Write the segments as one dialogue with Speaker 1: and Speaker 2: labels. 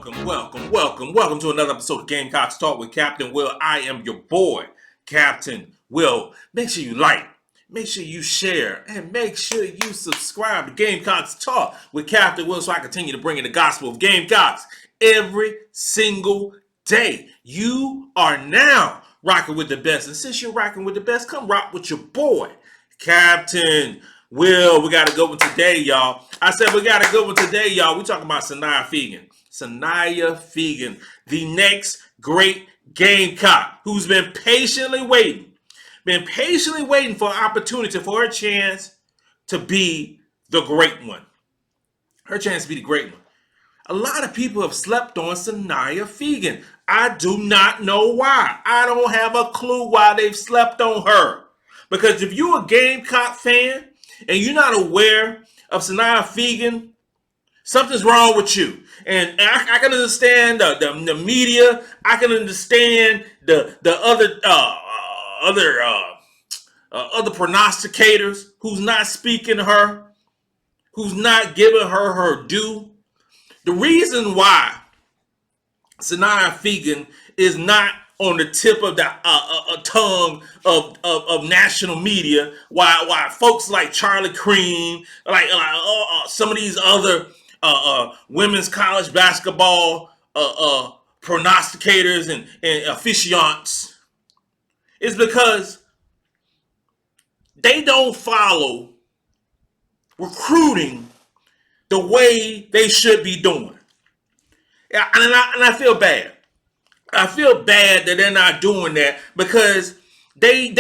Speaker 1: Welcome to another episode of Gamecocks Talk with Captain Will. I am your boy, Captain Will. Make sure you like, make sure you share, and make sure you subscribe to Gamecocks Talk with Captain Will so I continue to bring in the gospel of Gamecocks every single day. You are now rocking with the best, and since you're rocking with the best, come rock with your boy, Captain Will. We got a good one today, y'all. I said we got a good one today, y'all. We're talking about Sania Feagin. Sania Feagin, the next great Gamecock, who's been patiently waiting for an opportunity, for her chance to be the great one. Her chance to be the great one. A lot of people have slept on Sania Feagin. I do not know why. I don't have a clue why they've slept on her. Because if you're a Gamecock fan and you're not aware of Sania Feagin, something's wrong with you. And I can understand the media. I can understand the other prognosticators who's not speaking to her, who's not giving her her due. The reason why Sania Feagin is not on the tip of the tongue of national media, why folks like Charlie Cream, like some of these other women's college basketball prognosticators and officiants, is because they don't follow recruiting the way they should be doing. And I feel bad. I feel bad that they're not doing that because they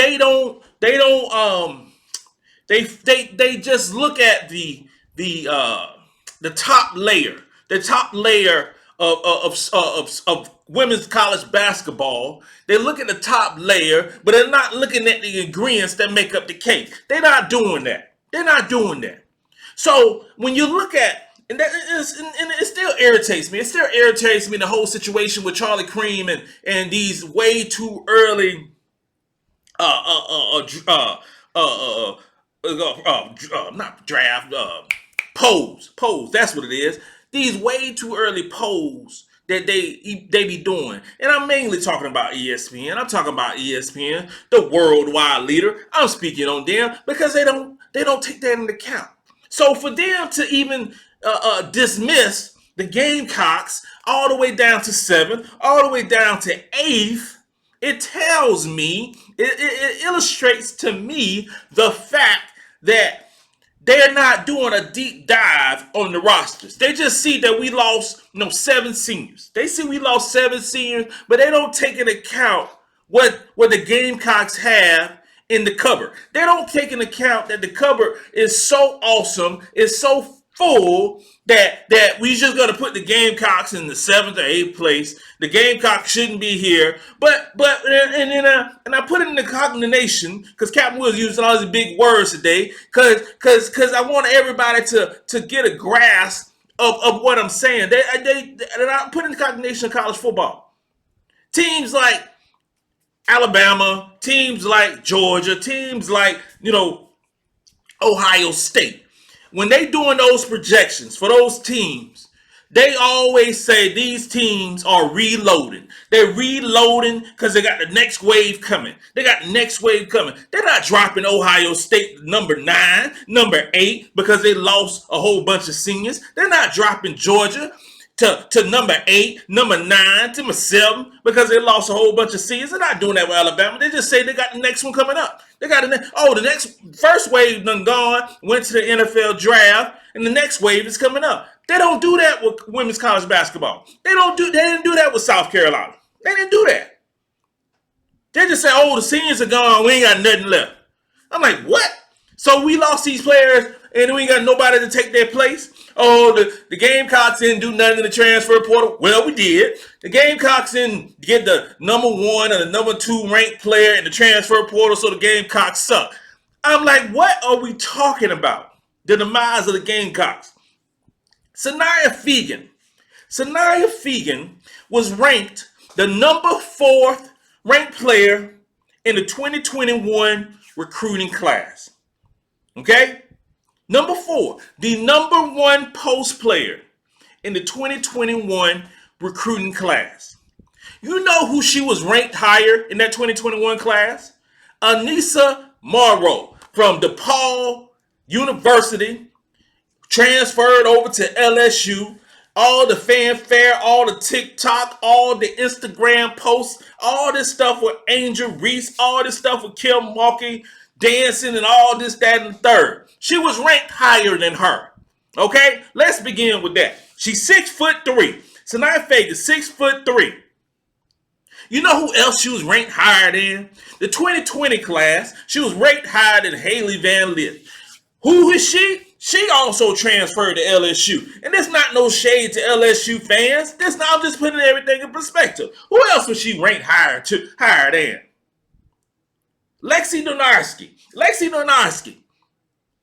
Speaker 1: just look at the top layer of women's college basketball. They look at the top layer, but they're not looking at the ingredients that make up the cake. They're not doing that. So when you look at, and it still irritates me. It still irritates me, the whole situation with Charlie Cream and these way too early not draft, polls. That's what it is. These way too early polls that they be doing. And I'm mainly talking about ESPN. I'm talking about ESPN, the worldwide leader. I'm speaking on them because they don't take that into account. So for them to even dismiss the Gamecocks all the way down to 7th, all the way down to 8th, it tells me, it illustrates to me the fact that they're not doing a deep dive on the rosters. They just see that we lost 7 seniors. They see we lost 7 seniors, but they don't take into account what the Gamecocks have in the cupboard. They don't take into account that the cupboard is so awesome, is so full that we just gonna put the Gamecocks in the 7th or 8th place. The Gamecocks shouldn't be here, but I put it in the cognization because Captain Will's using all these big words today, because I want everybody to get a grasp of what I'm saying. I put in the cognization of college football. Teams like Alabama, teams like Georgia, teams like Ohio State. When they doing those projections for those teams, they always say these teams are reloading. They're reloading because they got the next wave coming. They're not dropping Ohio State number 9, number 8 because they lost a whole bunch of seniors. They're not dropping Georgia to number 8, number 9, number 7 because they lost a whole bunch of seniors. They're not doing that with Alabama. They just say they got the next one coming up. They got the next first wave done gone, went to the NFL draft, and the next wave is coming up. They don't do that with women's college basketball. They didn't do that with South Carolina. They didn't do that. They just say, the seniors are gone, we ain't got nothing left. I'm like, what? So we lost these players and we ain't got nobody to take their place? The Gamecocks didn't do nothing in the transfer portal. Well, we did. The Gamecocks didn't get the number 1 or the number 2 ranked player in the transfer portal, so the Gamecocks suck. I'm like, what are we talking about? The demise of the Gamecocks. Sania Feagin was ranked the number 4th ranked player in the 2021 recruiting class. Okay? Number 4, the number 1 post player in the 2021 recruiting class. You know who she was ranked higher in that 2021 class? Anissa Morrow from DePaul University, transferred over to LSU. All the fanfare, all the TikTok, all the Instagram posts, all this stuff with Angel Reese, all this stuff with Kim Mulkey dancing and all this, that, and the third. She was ranked higher than her. Okay, let's begin with that. She's 6'3". Sania Feagin, 6'3". You know who else she was ranked higher than? The 2020 class, she was ranked higher than Haley Van Lith. Who is she? She also transferred to LSU. And there's not no shade to LSU fans. I'm just putting everything in perspective. Who else was she ranked higher than? Lexi Donarski.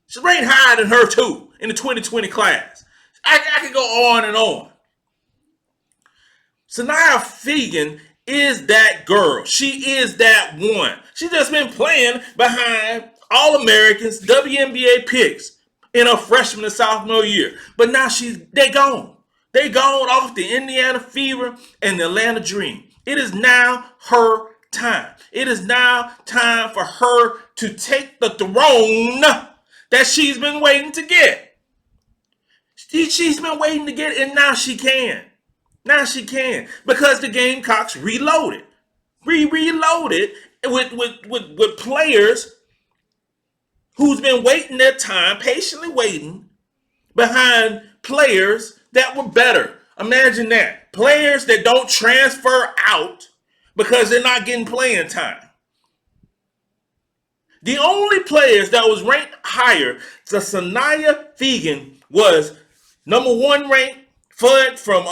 Speaker 1: She's ranked higher than her too in the 2020 class. I could go on and on. Sania Feagin is that girl. She is that one. She just been playing behind All-Americans, WNBA picks in her freshman and sophomore year. But now they gone. They gone off the Indiana Fever and the Atlanta Dream. It is now her time. It is now time for her to take the throne that she's been waiting to get. She's been waiting to get it, and now she can. Now she can, because the Gamecocks reloaded. Reloaded with players who's been waiting their time, patiently waiting behind players that were better. Imagine that. Players that don't transfer out because they're not getting playing time. The only players that was ranked higher to Sania Feagin was number 1 ranked Fudd from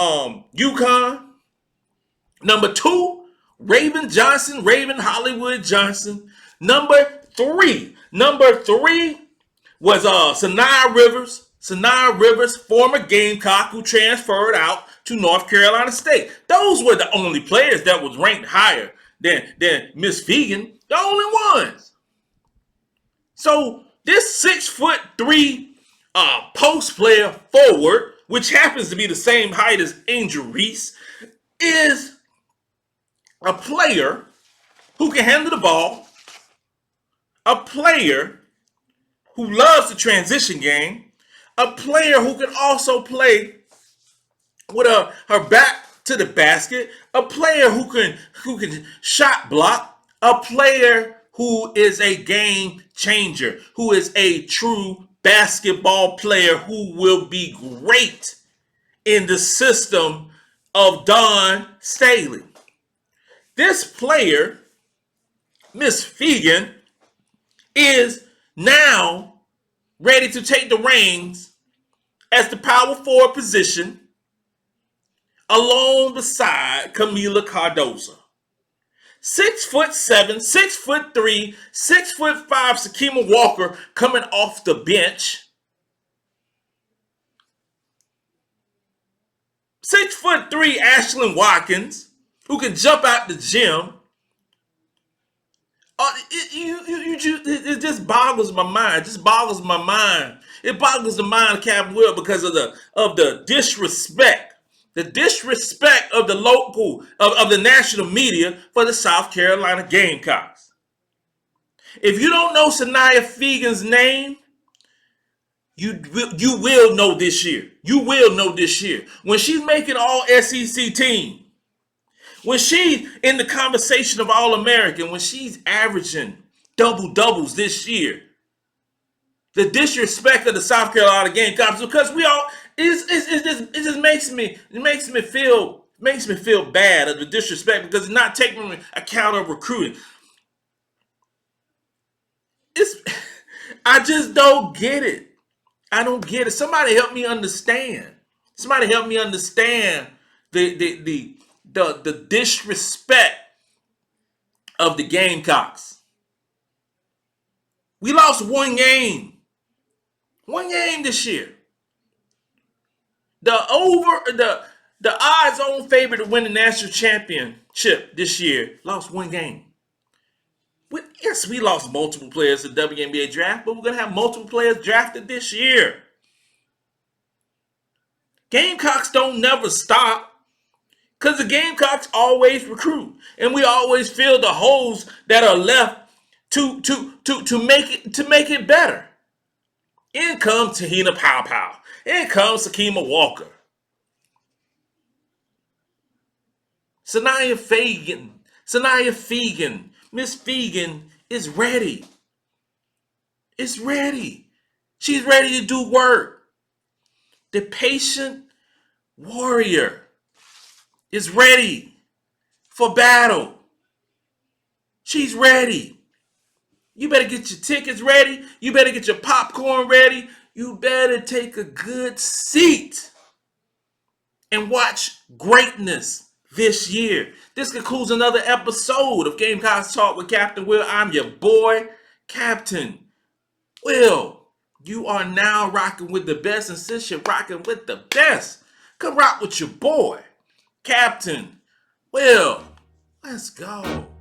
Speaker 1: UCONN. Number 2, Raven Hollywood Johnson. Number 3 was Sania Rivers, former Gamecock, who transferred out to North Carolina State. Those were the only players that was ranked higher than Miss Feagin. The only ones. So this 6'3" post player forward, which happens to be the same height as Angel Reese, is a player who can handle the ball, a player who loves the transition game, a player who can also play with her back to the basket, a player who can shot block, a player who is a game changer, who is a true basketball player who will be great in the system of Dawn Staley. This player, Miss Feagin, is now ready to take the reins as the power forward position along beside Camila Cardozo. 6'7", 6'3", 6'5" Sakima Walker coming off the bench. 6'3" Ashlyn Watkins, who can jump out the gym. It just boggles my mind. It boggles the mind of Captain Will because of the disrespect. The disrespect of the local, of the national media for the South Carolina Gamecocks. If you don't know Sania Feagin's name, you will know this year. You will know this year. When she's making all SEC team, when she's in the conversation of All-American, when she's averaging double-doubles this year, the disrespect of the South Carolina Gamecocks, because we all, it just makes me feel bad of the disrespect, because it's not taking account of recruiting. I just don't get it. I don't get it. Somebody help me understand. Somebody help me understand the disrespect of the Gamecocks. We lost one game. One game this year. The odds-on favorite to win the national championship this year lost one game. Yes, we lost multiple players in the WNBA draft, but we're going to have multiple players drafted this year. Gamecocks don't never stop. Because the Gamecocks always recruit, and we always fill the holes that are left to make it better. In comes Tahina Pow Pow. In comes Sakima Walker. Sania Feagin. Sania Feagin. Miss Feagin is ready. It's ready. She's ready to do work. The patient warrior is ready for battle. She's ready. You better get your tickets ready. You better get your popcorn ready. You better take a good seat and watch greatness this year. This concludes another episode of Gamecocks Talk with Captain Will. I'm your boy, Captain Will. You are now rocking with the best, and since you're rocking with the best, come rock with your boy, Captain Will. Let's go.